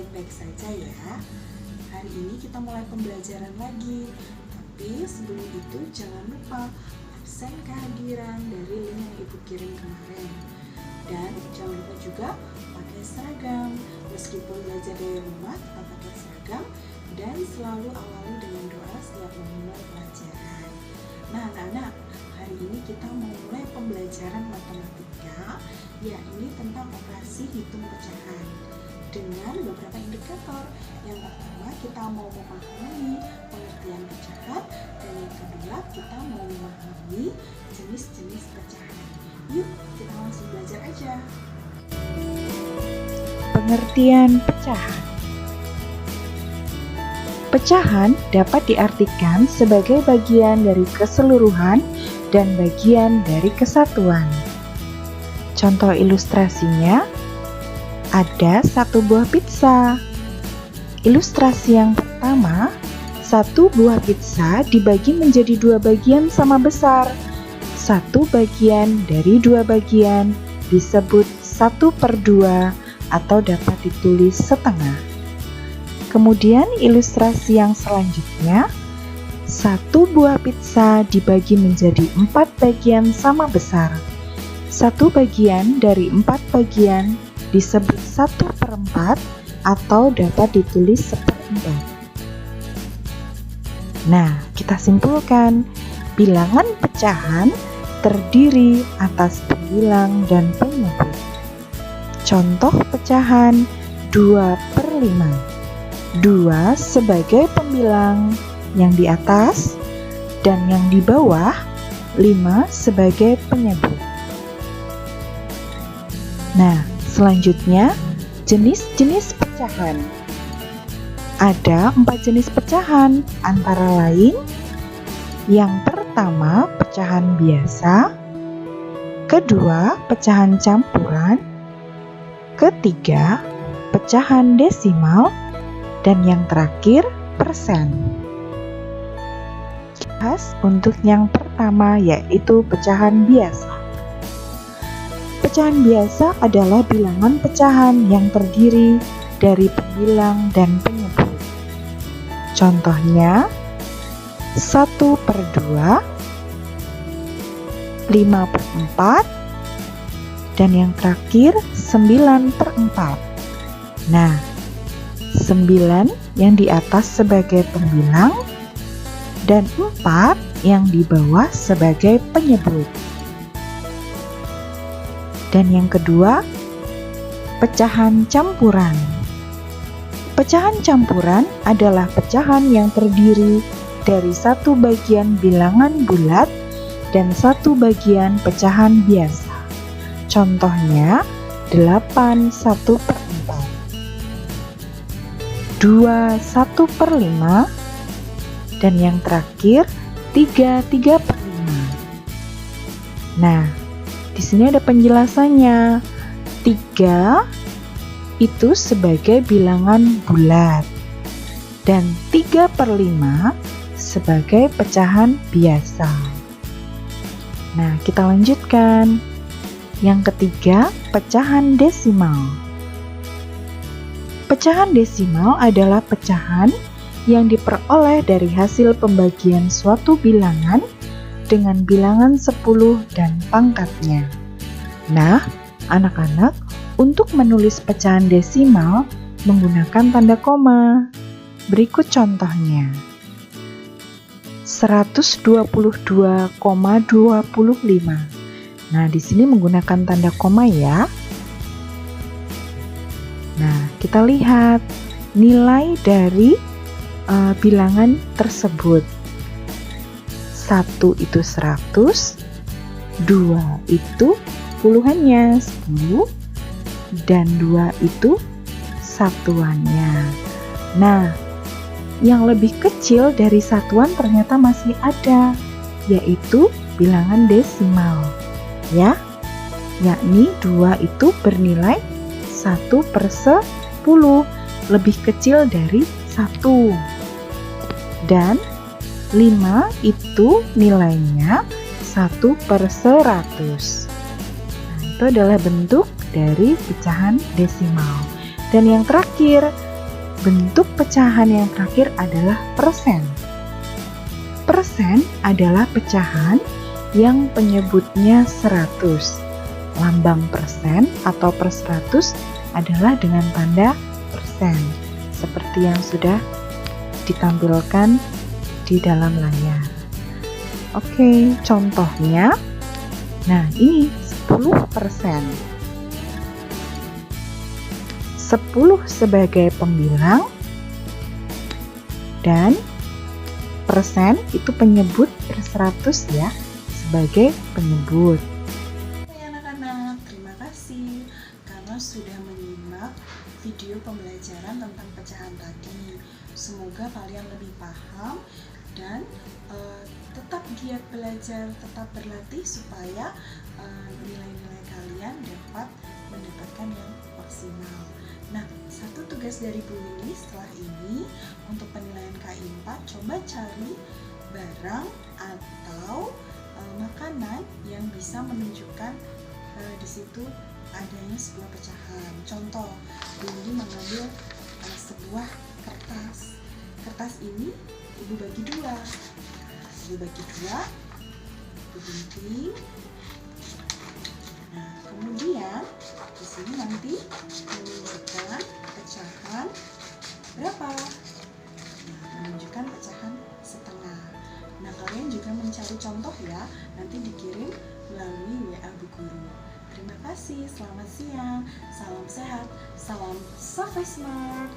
baik-baik saja ya. Hari ini kita mulai pembelajaran lagi. Tapi sebelum itu jangan lupa absen kehadiran dari link yang Ibu kirim kemarin. Dan jangan lupa juga pakai seragam. Meskipun belajar dari rumah, tetap pakai seragam dan selalu awali dengan doa setiap memulai pelajaran. Nah, anak-anak, hari ini kita mau mulai pembelajaran matematika, yakni tentang operasi hitung pecahan dengan beberapa indikator. Yang pertama, kita mau memahami pengertian pecahan, dan yang kedua, kita mau memahami jenis-jenis pecahan. Yuk, kita langsung belajar aja. Pengertian pecahan. Pecahan dapat diartikan sebagai bagian dari keseluruhan dan bagian dari kesatuan. Contoh ilustrasinya, ada satu buah pizza. Ilustrasi yang pertama, satu buah pizza dibagi menjadi dua bagian sama besar. Satu bagian dari dua bagian disebut 1/2 atau dapat ditulis setengah. Kemudian ilustrasi yang selanjutnya, satu buah pizza dibagi menjadi 4 bagian sama besar. Satu bagian dari 4 bagian disebut 1/4 atau dapat ditulis 1/4. Nah, kita simpulkan, bilangan pecahan terdiri atas pembilang dan penyebut. Contoh pecahan 2/5. 2 sebagai pembilang yang di atas dan yang di bawah, 5 sebagai penyebut. Nah, selanjutnya jenis-jenis pecahan. Ada 4 jenis pecahan, antara lain yang pertama pecahan biasa, kedua pecahan campuran, ketiga pecahan desimal, dan yang terakhir persen. Bahas untuk yang pertama, yaitu pecahan biasa. Pecahan biasa adalah bilangan pecahan yang terdiri dari pembilang dan penyebut. Contohnya 1/2, 5/4, dan yang terakhir 9/4. Nah, 9 yang di atas sebagai pembilang dan 4 yang di bawah sebagai penyebut. Dan yang kedua, pecahan campuran. Pecahan campuran adalah pecahan yang terdiri dari satu bagian bilangan bulat dan satu bagian pecahan biasa. Contohnya 8/1/4, 2 1/5, dan yang terakhir 3/5. Nah, di sini ada penjelasannya. 3 itu sebagai bilangan bulat dan 3/5 sebagai pecahan biasa. Nah, kita lanjutkan. Yang ketiga, pecahan desimal. Pecahan desimal adalah pecahan yang diperoleh dari hasil pembagian suatu bilangan dengan bilangan 10 dan pangkatnya. Nah, anak-anak, untuk menulis pecahan desimal menggunakan tanda koma. Berikut contohnya. 122,25. Nah, di sini menggunakan tanda koma ya. Nah, kita lihat nilai dari bilangan tersebut. 1 itu 100, 2 itu puluhannya 10, dan 2 itu satuannya. Nah, yang lebih kecil dari satuan ternyata masih ada, yaitu bilangan desimal, ya, yakni 2 itu bernilai 1/10, lebih kecil dari 1. Dan 5 itu nilainya 1/100. Nah, itu adalah bentuk dari pecahan desimal. Dan yang terakhir, bentuk pecahan yang terakhir adalah persen. Persen adalah pecahan yang penyebutnya 100. Lambang persen atau per 100 adalah dengan tanda persen, seperti yang sudah ditampilkan di dalam layar. Oke, contohnya. Nah, ini 10%. 10 sebagai pembilang dan persen itu penyebut per 100 ya, sebagai penyebut. Oke anak-anak, terima kasih karena sudah menyimak video pembelajaran tentang pecahan tadi. Semoga kalian lebih paham dan tetap giat belajar, tetap berlatih supaya nilai-nilai kalian dapat mendapatkan yang maksimal. Nah, satu tugas dari Bu Lili setelah ini untuk penilaian KI 4, coba cari barang atau makanan yang bisa menunjukkan di situ adanya sebuah pecahan. Contoh, Bu Lili mengambil sebuah kertas. Kertas ini Ibu bagi dua. Ibu bagi dua, Ibu gunting. Nah, kemudian di sini nanti menunjukkan pecahan berapa? Nah, menunjukkan pecahan setengah. Nah, kalian juga mencari contoh ya, nanti dikirim melalui WA Bu Guru. Terima kasih, selamat siang, salam sehat, salam Sofi Smart.